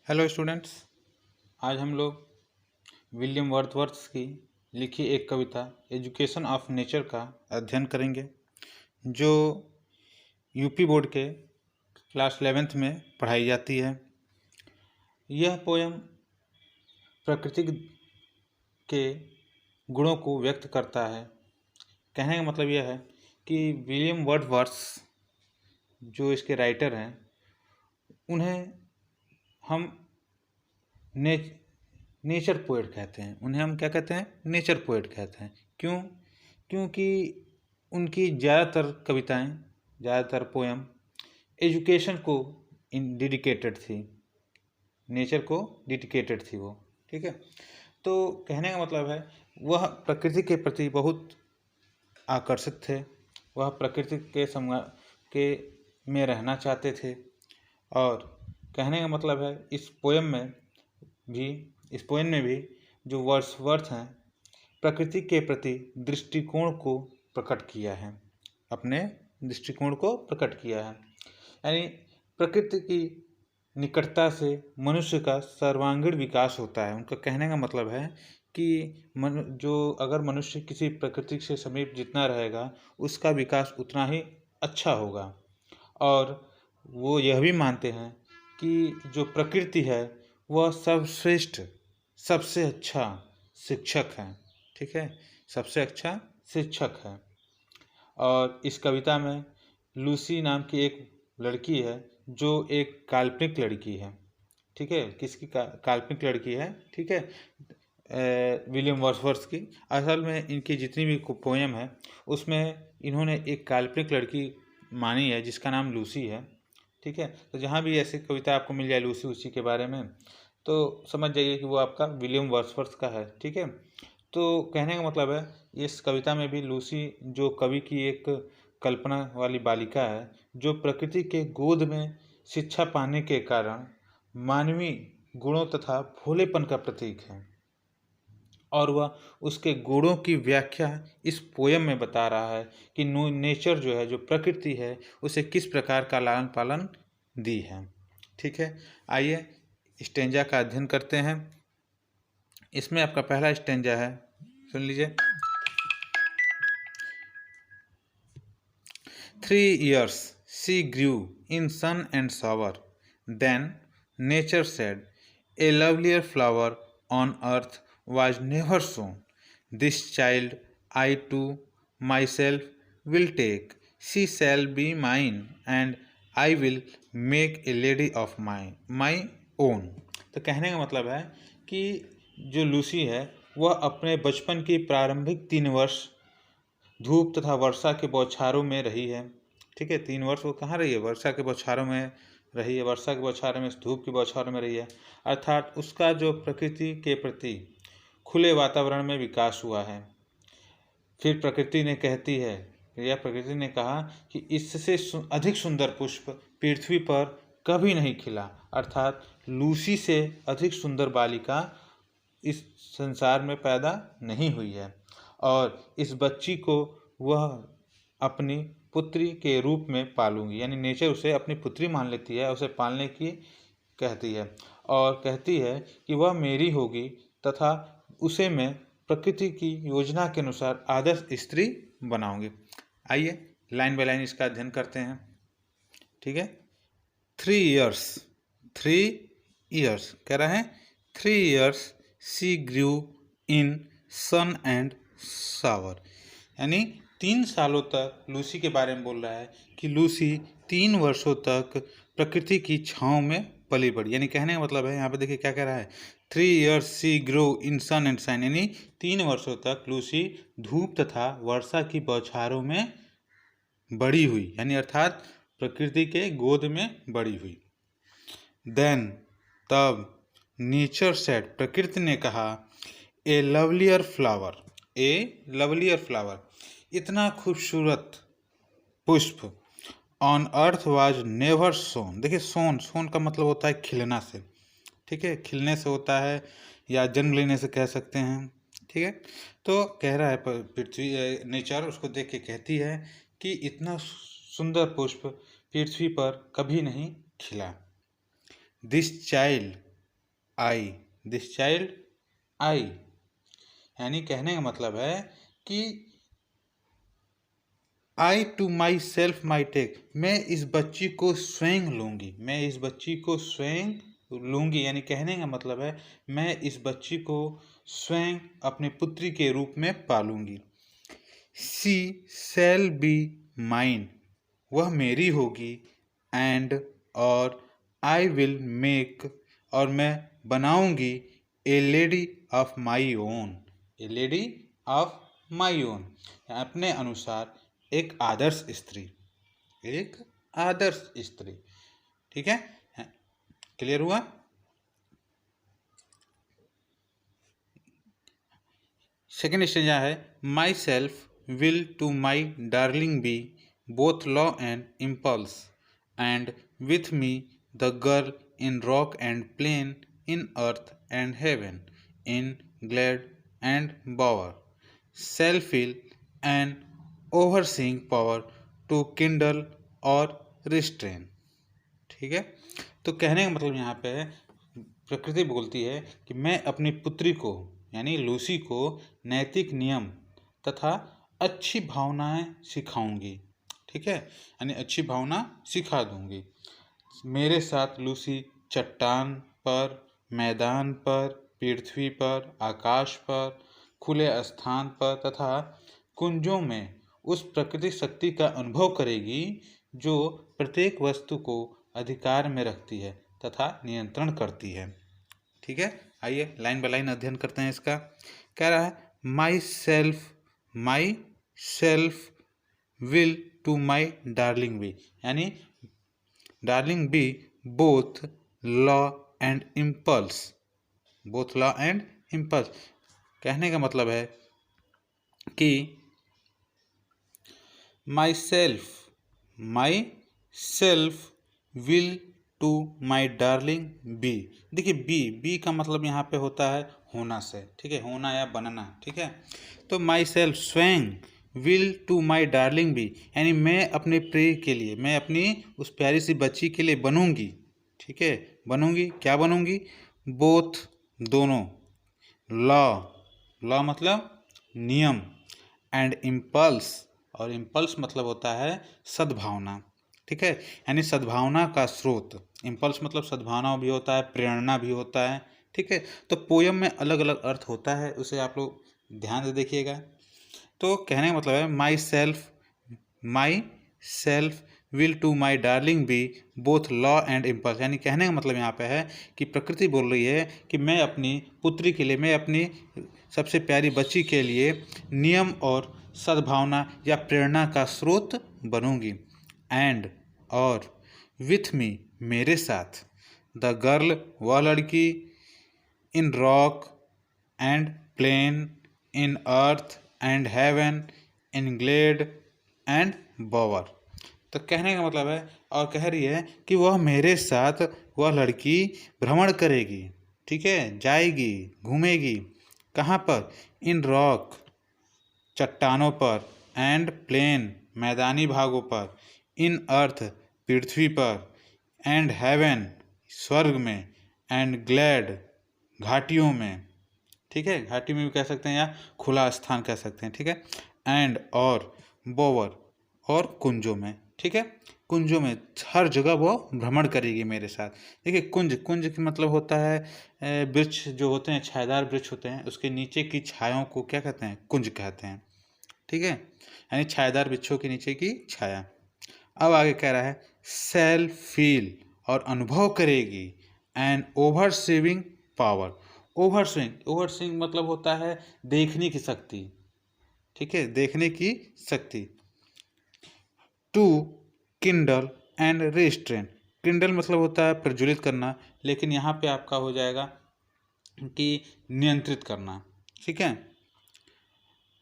Hello students. आज हम लोग विलियम वर्dsworth की लिखी एक कविता एजुकेशन ऑफ नेचर का अध्ययन करेंगे, जो यूपी बोर्ड के क्लास 11th में पढ़ाई जाती है। यह पोयम प्रकृति के गुणों को व्यक्त करता है। कहने का मतलब यह है कि विलियम वर्dsworth जो इसके राइटर हैं, उन्हें हम नेचर पोएट कहते हैं। उन्हें हम क्या कहते हैं? नेचर पोएट कहते हैं। क्यों? क्योंकि उनकी ज़्यादातर कविताएं, ज़्यादातर पोएम एजुकेशन को डेडिकेटेड थी, नेचर को डेडिकेटेड थी वो। ठीक है, तो कहने का मतलब है वह प्रकृति के प्रति बहुत आकर्षित थे। वह प्रकृति के में रहना चाहते थे। और कहने का मतलब है इस पोएम में भी जो वर्dsworth हैं, प्रकृति के प्रति दृष्टिकोण को प्रकट किया है, अपने दृष्टिकोण को प्रकट किया है। यानी प्रकृति की निकटता से मनुष्य का सर्वांगीण विकास होता है। उनका कहने का मतलब है कि अगर मनुष्य किसी प्रकृति से समीप जितना रहेगा, उसका विकास उतना ही अच्छा होगा। और वो यह भी मानते हैं कि जो प्रकृति है वह सर्वश्रेष्ठ, सबसे अच्छा शिक्षक है। ठीक है, सबसे अच्छा शिक्षक है। और इस कविता में लूसी नाम की एक लड़की है, जो एक काल्पनिक लड़की है। ठीक है, किसकी काल्पनिक लड़की है? ठीक है, विलियम वर्dsworth की। असल में इनकी जितनी भी पोएम है उसमें इन्होंने एक काल्पनिक लड़की मानी है जिसका नाम लूसी है। ठीक है, तो जहाँ भी ऐसी कविता आपको मिल जाए लूसी उसी के बारे में, तो समझ जाइए कि वो आपका विलियम वर्dsworth का है। ठीक है, तो कहने का मतलब है इस कविता में भी लूसी जो कवि की एक कल्पना वाली बालिका है, जो प्रकृति के गोद में शिक्षा पाने के कारण मानवीय गुणों तथा भोलेपन का प्रतीक है। और वह उसके गुणों की व्याख्या इस पोयम में बता रहा है कि नेचर जो है, जो प्रकृति है, उसे किस प्रकार का लालन पालन दी है। ठीक है, आइए स्टेंजा का अध्ययन करते हैं। इसमें आपका पहला स्टेंजा है, सुन लीजिए। 3 years she grew in sun and shower. Then nature said, a lovelier flower on earth was never sown. This child I to myself will take. She shall be mine, and I will make a lady of my own. तो कहने का मतलब है कि जो Lucy है वह अपने बचपन की प्रारंभिक 3 वर्ष धूप तथा वर्षा के बौछारों में रही है। ठीक है, 3 वर्ष वो कहाँ रही है? वर्षा के बौछारों में रही है, वर्षा के बौछारों में, धूप की बौछारों में रही है। अर्थात उसका जो प्रकृति के प्रति खुले वातावरण में विकास हुआ है। फिर प्रकृति ने कहा कि इससे अधिक सुंदर पुष्प पृथ्वी पर कभी नहीं खिला। अर्थात लूसी से अधिक सुंदर बालिका इस संसार में पैदा नहीं हुई है। और इस बच्ची को वह अपनी पुत्री के रूप में पालूंगी। यानी नेचर उसे अपनी पुत्री मान लेती है, उसे पालने की कहती है और कहती है कि वह मेरी होगी तथा उसे मैं प्रकृति की योजना के अनुसार आदर्श स्त्री बनाऊंगी। आइए लाइन बाय लाइन इसका अध्ययन करते हैं। ठीक है, 3 years कह रहे हैं। 3 years she grew in sun and shower। यानी 3 सालों तक लूसी के बारे में बोल रहा है कि लूसी 3 वर्षों तक प्रकृति की छाँव में पली बढ़ी। यानी कहने का मतलब है, यहाँ पे देखिए क्या कह रहा है, 3 years she grew in sun and shine। यानी 3 वर्षों तक लूसी धूप तथा वर्षा की बौछारों में बड़ी हुई, यानी अर्थात प्रकृति के गोद में बड़ी हुई। देन तब नेचर सेड, प्रकृति ने कहा, ए लवलियर फ्लावर, इतना खूबसूरत पुष्प, ऑन अर्थ वाज नेवर सोन। देखिए सोन का मतलब होता है खिलना से। ठीक है, खिलने से होता है या जन्म लेने से कह सकते हैं। ठीक है, तो कह रहा है पृथ्वी, नेचर उसको देख के कहती है कि इतना सुंदर पुष्प पृथ्वी पर कभी नहीं खिला। This child I, this child I, यानी कहने का मतलब है कि I to myself my take, मैं इस बच्ची को स्वयं लूँगी, मैं इस बच्ची को स्वयं लूँगी, यानी कहने का मतलब है मैं इस बच्ची को स्वयं अपने पुत्री के रूप में पालूंगी। शी शैल बी माइन, वह मेरी होगी। एंड, और आई विल मेक, और मैं बनाऊंगी ए lady of my own, A lady of my own, अपने अनुसार एक आदर्श स्त्री, एक आदर्श स्त्री। ठीक है, क्लियर हुआ? सेकेंड स्टेंजा है, myself will to my darling be both law and impulse, and with me the girl in rock and plain, in earth and heaven, in glad and bower, self will and overseeing power to kindle or restrain. ठीक है, तो कहने का मतलब यहाँ पे प्रकृति बोलती है कि मैं अपनी पुत्री को यानी लूसी को नैतिक नियम तथा अच्छी भावनाएं सिखाऊंगी। ठीक है, यानी अच्छी भावना सिखा दूंगी। मेरे साथ लूसी चट्टान पर, मैदान पर, पृथ्वी पर, आकाश पर, खुले स्थान पर तथा कुंजों में उस प्रकृति शक्ति का अनुभव करेगी जो प्रत्येक वस्तु को अधिकार में रखती है तथा नियंत्रण करती है। ठीक है, आइए लाइन बाय लाइन अध्ययन करते हैं इसका। कह रहा है myself will to my darling be, यानी darling be both law and impulse, both law and impulse. कहने का मतलब है कि myself will to my darling be. देखिए बी का मतलब यहाँ पे होता है होना से, ठीक है, होना या बनना। ठीक है, तो माई सेल्फ स्वयं, will to my darling be, यानी मैं अपने प्रिय के लिए, मैं अपनी उस प्यारी सी बच्ची के लिए बनूंगी। ठीक है, बनूंगी, क्या बनूंगी? बोथ, दोनों, लॉ मतलब नियम, एंड इम्पल्स, और इम्पल्स मतलब होता है सद्भावना। ठीक है, यानी सद्भावना का स्रोत। इम्पल्स मतलब सद्भावना भी होता है, प्रेरणा भी होता है। ठीक है, तो पोयम में अलग अलग अर्थ होता है, उसे आप लोग ध्यान से देखिएगा। तो कहने का मतलब है myself will to my darling be both law and impulse, यानी कहने का मतलब यहाँ पे है कि प्रकृति बोल रही है कि मैं अपनी पुत्री के लिए, मैं अपनी सबसे प्यारी बच्ची के लिए नियम और सद्भावना या प्रेरणा का स्रोत बनूंगी। एंड, और विथ मी, मेरे साथ, द गर्ल, वह लड़की, in rock and plain, in earth and heaven, in glade and bower. तो कहने का मतलब है, और कह रही है कि वह मेरे साथ, वह लड़की भ्रमण करेगी। ठीक है, जाएगी, घूमेगी, कहाँ पर? इन रॉक, चट्टानों पर, एंड प्लेन, मैदानी भागों पर, इन अर्थ, पृथ्वी पर, एंड हेवन, स्वर्ग में, एंड ग्लैड, घाटियों में। ठीक है, घाटी में भी कह सकते हैं या खुला स्थान कह सकते हैं। ठीक है, एंड, और बोवर, और कुंजों में। ठीक है, कुंजों में, हर जगह वो भ्रमण करेगी मेरे साथ। देखिए कुंज का मतलब होता है वृक्ष जो होते हैं, छायादार वृक्ष होते हैं, उसके नीचे की छायाओं को क्या कहते हैं? कुंज कहते हैं। ठीक है, यानी छायादार वृक्षों के नीचे की छाया। अब आगे कह रहा है सेल फील, और अनुभव करेगी, एंड ओवरसीविंग पावर। ओवरसीइंग मतलब होता है देखने की शक्ति। ठीक है, देखने की शक्ति। To kindle and restrain, kindle मतलब होता है प्रज्वलित करना, लेकिन यहाँ पे आपका हो जाएगा कि नियंत्रित करना। ठीक है,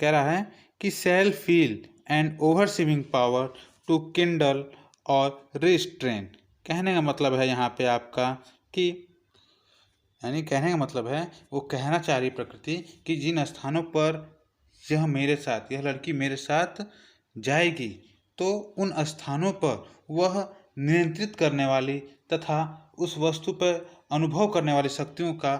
कह रहा है कि shall feel and overseeing power to kindle or restrain. कहने का मतलब है यहाँ पे आपका कि, यानी कहने का मतलब है वो कहना चाह रही प्रकृति कि जिन स्थानों पर यह मेरे साथ, यह लड़की मेरे साथ जाएगी, तो उन स्थानों पर वह नियंत्रित करने वाली तथा उस वस्तु पर अनुभव करने वाली शक्तियों का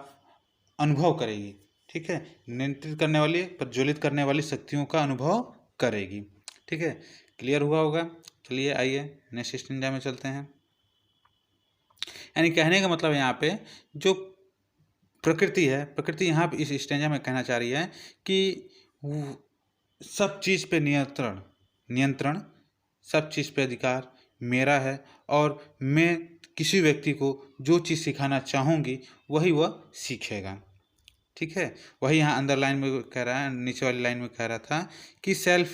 अनुभव करेगी। ठीक है, नियंत्रित करने वाली, प्रज्वलित करने वाली शक्तियों का अनुभव करेगी। ठीक है, क्लियर हुआ होगा। चलिए आइए नेक्स्ट स्टेंजा में चलते हैं। यानी कहने का मतलब यहाँ पे जो प्रकृति है, प्रकृति यहाँ पे इस स्टेंजा में कहना चाह रही है कि सब चीज़ पे नियंत्रण, सब चीज़ पे अधिकार मेरा है, और मैं किसी व्यक्ति को जो चीज़ सिखाना चाहूँगी वही वह सीखेगा। ठीक है, वही यहाँ अंदर लाइन में कह रहा है, नीचे वाली लाइन में कह रहा था कि shall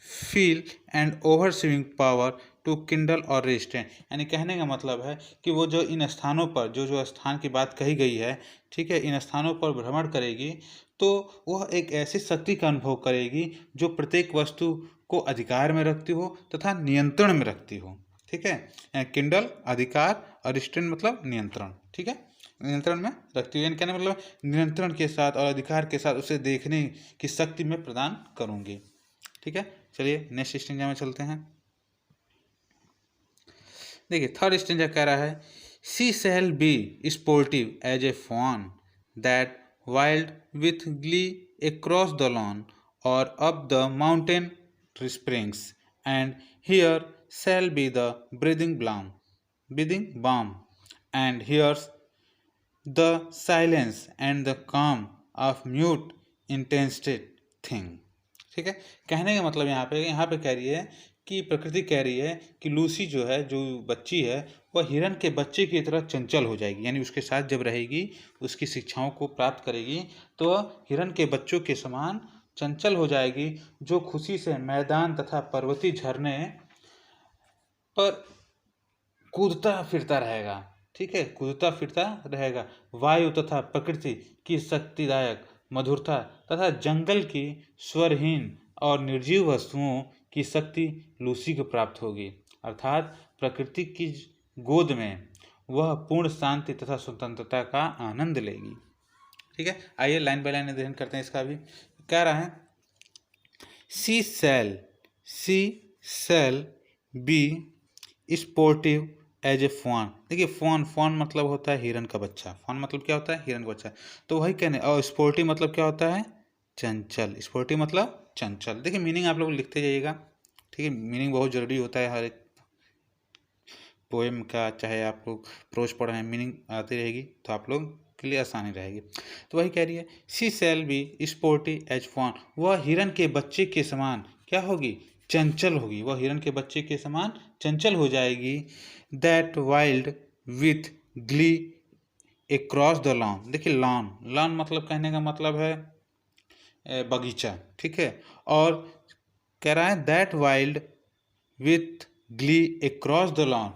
feel and overseeing power to kindle or restrain. यानी कहने का मतलब है कि वो जो इन स्थानों पर जो स्थान की बात कही गई है, ठीक है, इन स्थानों पर भ्रमण करेगी तो वह एक ऐसी शक्ति का अनुभव करेगी जो प्रत्येक वस्तु को अधिकार में रखती हो तथा नियंत्रण में रखती हो। ठीक है, किंडल अधिकार और रिस्ट्रेंट मतलब नियंत्रण। ठीक है, नियंत्रण में रखती है, कहने मतलब नियंत्रण के साथ और अधिकार के साथ उसे देखने की शक्ति में प्रदान करूंगी। ठीक है, चलिए नेक्स्ट स्टेंजा में चलते हैं। देखिए थर्ड स्टेंजा कह रहा है she shall be sportive as a fawn that wild with glee across the lawn or up the mountain springs, and here shall be the breathing balm, and here's the silence and the calm of mute intensity thing। ठीक है, कहने का मतलब यहाँ पे कह रही है कि प्रकृति कह रही है कि लूसी जो है, जो बच्ची है, वह हिरन के बच्चे की तरह चंचल हो जाएगी। यानी उसके साथ जब रहेगी, उसकी शिक्षाओं को प्राप्त करेगी तो वह हिरन के बच्चों के समान चंचल हो जाएगी, जो खुशी से मैदान तथा पर्वतीय झरने पर कूदता फिरता रहेगा। ठीक है, कूदता फिरता रहेगा। वायु तथा प्रकृति की शक्तिदायक मधुरता तथा जंगल की स्वरहीन और निर्जीव वस्तुओं की शक्ति लूसी को प्राप्त होगी, अर्थात प्रकृति की गोद में वह पूर्ण शांति तथा स्वतंत्रता का आनंद लेगी। ठीक है, आइए लाइन बाय लाइन अध्ययन करते हैं इसका भी। कह रहा है she shall be sportive as a fawn. देखिए फॉन मतलब होता है हिरन का बच्चा। फॉन मतलब क्या होता है? हिरन का बच्चा। तो वही कहने, और स्पोर्टिव मतलब क्या होता है? चंचल। स्पोर्टिव मतलब चंचल। देखिए मीनिंग आप लोग लिखते जाइएगा। ठीक है, मीनिंग बहुत जरूरी होता है हर एक पोएम का, चाहे आप लोग प्रोज पढ़ रहे हैं, मीनिंग आती रहेगी तो आप लोग के लिए आसानी रहेगी। तो वही कह रही है she shall be sportive as fawn, वह हिरन के बच्चे के समान क्या होगी? चंचल होगी। वह हिरन के बच्चे के समान चंचल हो जाएगी। That wild with Glee across the lawn. देखिए लॉन मतलब कहने का मतलब है बगीचा। ठीक है, और कह रहा है that wild with Glee across the lawn,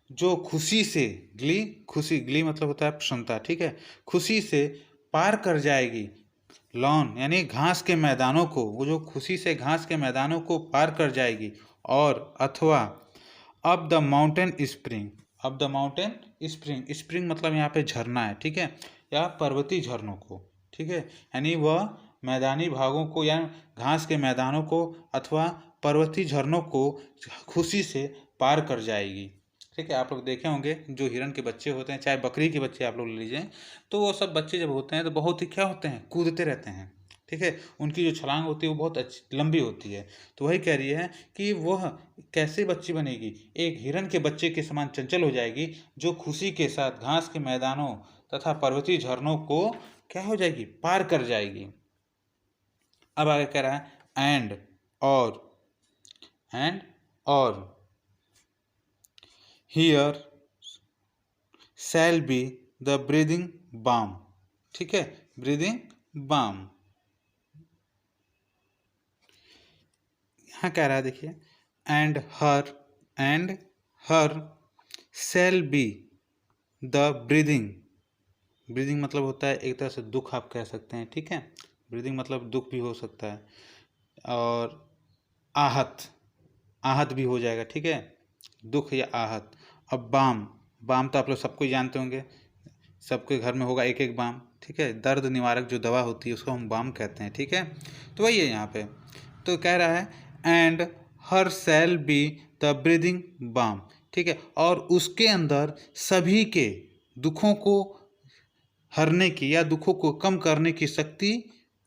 जो खुशी से, ग्ली मतलब होता है प्रसन्नता। ठीक है, खुशी से पार कर जाएगी लॉन यानी घास के मैदानों को, वो जो खुशी से घास के मैदानों को पार कर जाएगी। और अथवा अप द माउंटेन स्प्रिंग मतलब यहाँ पे झरना है। ठीक है, या पर्वतीय झरनों को। ठीक है, यानी वह मैदानी भागों को या घास के मैदानों को अथवा पर्वतीय झरनों को खुशी से पार कर जाएगी। ठीक है, आप लोग देखे होंगे जो हिरन के बच्चे होते हैं, चाहे बकरी के बच्चे आप लोग ले लीजिए, तो वो सब बच्चे जब होते हैं तो बहुत ही क्या होते हैं? कूदते रहते हैं। ठीक है, उनकी जो छलांग होती है वो बहुत अच्छी लंबी होती है। तो वही कह रही है कि वह कैसे बच्ची बनेगी? एक हिरन के बच्चे के समान चंचल हो जाएगी, जो खुशी के साथ घास के मैदानों तथा पर्वतीय झरनों को क्या हो जाएगी? पार कर जाएगी। अब आगे कह रहा है एंड और here shall be the breathing balm. ठीक है, ब्रीदिंग बाम यहाँ कह रहा है, देखिए and her shall be the breathing मतलब होता है एक तरह से दुख, आप कह सकते हैं। ठीक है, ब्रीदिंग मतलब दुख भी हो सकता है, और आहत भी हो जाएगा। ठीक है, दुख या आहत। अब बाम तो आप लोग सबको जानते होंगे, सबके घर में होगा एक एक बाम। ठीक है, दर्द निवारक जो दवा होती है उसको हम बाम कहते हैं। ठीक है, तो वही है यहाँ पे। तो कह रहा है and her shall be the breathing balm, ठीक है, और उसके अंदर सभी के दुखों को हरने की या दुखों को कम करने की शक्ति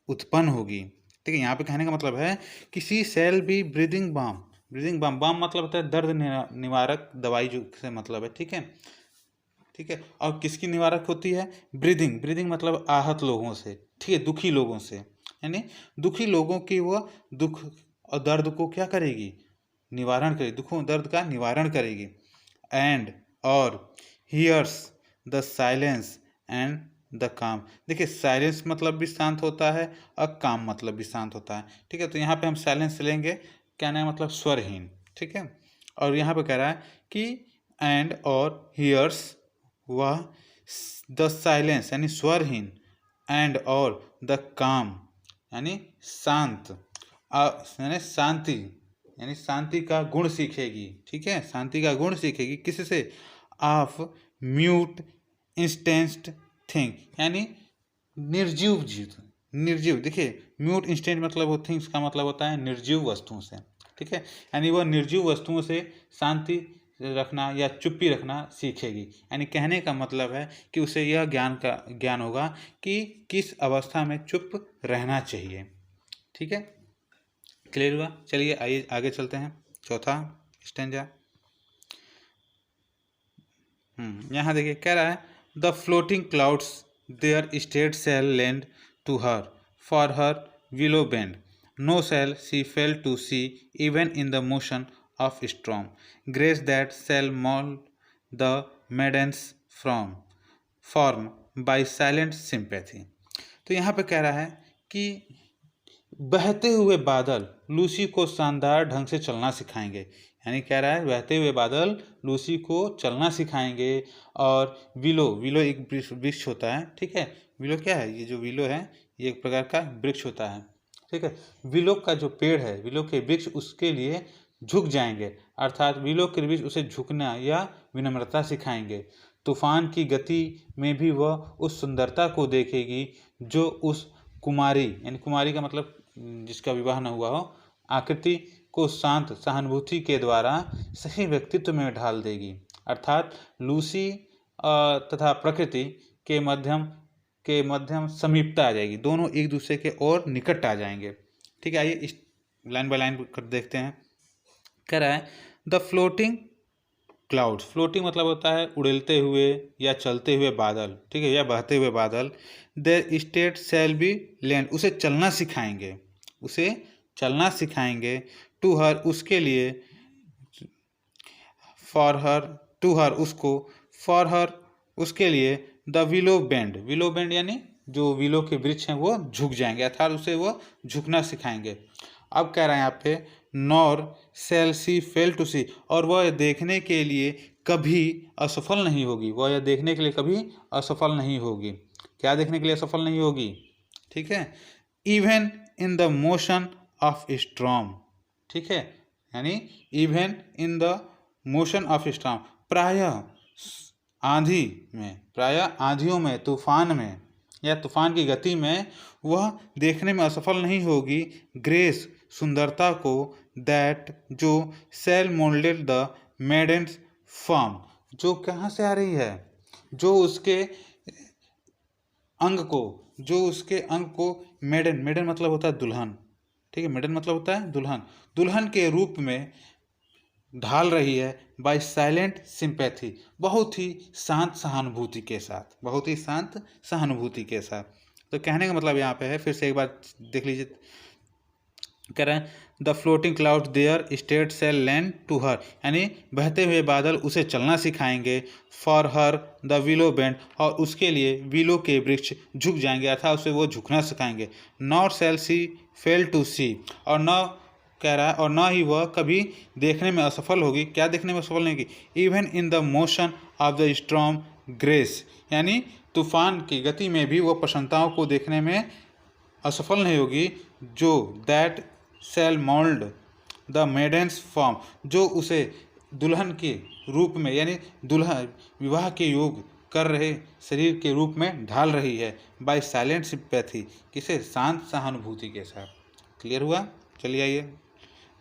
उत्पन्न होगी। ठीक है, यहाँ पे कहने का मतलब है किसी shall be breathing balm. Breathing balm, balm मतलब होता है दर्द निवारक दवाई, जो से मतलब है। ठीक है, ठीक है, और किसकी निवारक होती है? ब्रीदिंग, ब्रीदिंग मतलब आहत लोगों से, ठीक है, दुखी लोगों से, यानी दुखी लोगों की वह दुख और दर्द को क्या करेगी? निवारण करेगी, दुखों दर्द का निवारण करेगी। एंड और hers the silence and the calm. देखिए, साइलेंस मतलब भी शांत होता है और काम मतलब भी शांत होता है। ठीक है, तो यहाँ पे हम साइलेंस लेंगे, क्या ना मतलब स्वरहीन। ठीक है, और यहाँ पे कह रहा है कि एंड और हियर्स वह द साइलेंस यानी स्वरहीन, एंड और द काम यानी शांत, यानी शांति, यानी शांति का गुण सीखेगी। ठीक है, शांति का गुण सीखेगी किससे? ऑफ म्यूट इंस्टेंट थिंग, यानी निर्जीव जीव, निर्जीव। देखिए, म्यूट इंस्टेंट मतलब वो थिंग्स का मतलब होता है निर्जीव वस्तुओं से। ठीक है, यानी वह निर्जीव वस्तुओं से शांति रखना या चुप्पी रखना सीखेगी। यानी कहने का मतलब है कि उसे यह ज्ञान होगा कि किस अवस्था में चुप रहना चाहिए। ठीक है, क्लियर हुआ? चलिए आइए आगे चलते हैं। चौथा स्टेंजा। यहाँ देखिए, कह रहा है the floating clouds their state shall lend to her for her willow bend, no shall she fail to see even in the motion of storm, grace that shall mould the maiden's from form by silent sympathy. तो यहाँ पे कह रहा है कि बहते हुए बादल लूसी को शानदार ढंग से चलना सिखाएंगे। यानी कह रहा है बहते हुए बादल लूसी को चलना सिखाएंगे। और विलो, विलो एक वृक्ष होता है। ठीक है, विलो क्या है? ये जो विलो है ये एक प्रकार का वृक्ष होता है। ठीक है, विलो का जो पेड़ है, विलो के वृक्ष उसके लिए झुक जाएंगे, अर्थात विलो के वृक्ष उसे झुकना या विनम्रता सिखाएंगे। तूफान की गति में भी वह उस सुंदरता को देखेगी जो उस कुमारी, यानी कुमारी का मतलब जिसका विवाह न हुआ हो, आकृति को शांत सहानुभूति के द्वारा सही व्यक्तित्व में ढाल देगी। अर्थात लूसी तथा प्रकृति के मध्यम समीपता आ जाएगी, दोनों एक दूसरे के और निकट आ जाएंगे। ठीक है, आइए इस लाइन बाय लाइन कर देखते हैं। कह रहा है द फ्लोटिंग क्लाउड्स, फ्लोटिंग मतलब होता है उड़ते हुए या चलते हुए बादल। ठीक है, या बहते हुए बादल। There state shall be land, उसे चलना सिखाएंगे, उसे चलना सिखाएंगे। टू हर, उसके लिए। फॉर हर, टू हर, उसको। फॉर हर, उसके लिए। The willow band, willow band यानी जो विलो के वृक्ष हैं वो झुक जाएंगे, अर्थात उसे वो झुकना सिखाएंगे। अब कह रहे हैं यहाँ पे nor shall she fail to see, और वह देखने के लिए कभी असफल नहीं होगी, वह यह देखने के लिए कभी असफल नहीं होगी। क्या देखने के लिए असफल नहीं होगी? ठीक है, even in the motion of storm. ठीक है, यानी even in the motion of storm, प्रायः आंधी में, प्रायः आंधियों में, तूफान में या तूफान की गति में वह देखने में असफल नहीं होगी। ग्रेस, सुंदरता को। दैट, जो। Shall moulded the maiden's form, जो कहाँ से आ रही है? जो उसके अंग को, जो उसके अंग को मेडन, मेडन मतलब होता है दुल्हन। ठीक है, मेडन मतलब होता है दुल्हन, दुल्हन के रूप में ढाल रही है। बाय साइलेंट सिंपैथी, बहुत ही शांत सहानुभूति के साथ, बहुत ही शांत सहानुभूति के साथ। तो कहने का मतलब यहाँ पे है, फिर से एक बार देख लीजिए। कह रहे हैं the floating cloud their state shall lend to her, यानी बहते हुए बादल उसे चलना सिखाएंगे। For her the willow bend, और उसके लिए विलो के वृक्ष झुक जाएंगे, अर्थात उसे वो झुकना सिखाएंगे। Not shall she fail to see, और न, कह रहा है, और न ही वह कभी देखने में असफल होगी। क्या देखने में असफल नहीं होगी? Even in the motion of the storm grace, यानी तूफान की गति में भी वह प्रसन्नताओं को देखने में असफल नहीं होगी। जो that shall mould the maiden's form, जो उसे दुल्हन के रूप में, यानी दुल्हन विवाह के योग कर रहे शरीर के रूप में ढाल रही है। बाय साइलेंट सिंपैथी, किसे? शांत सहानुभूति के साथ। क्लियर हुआ? चलिए आइए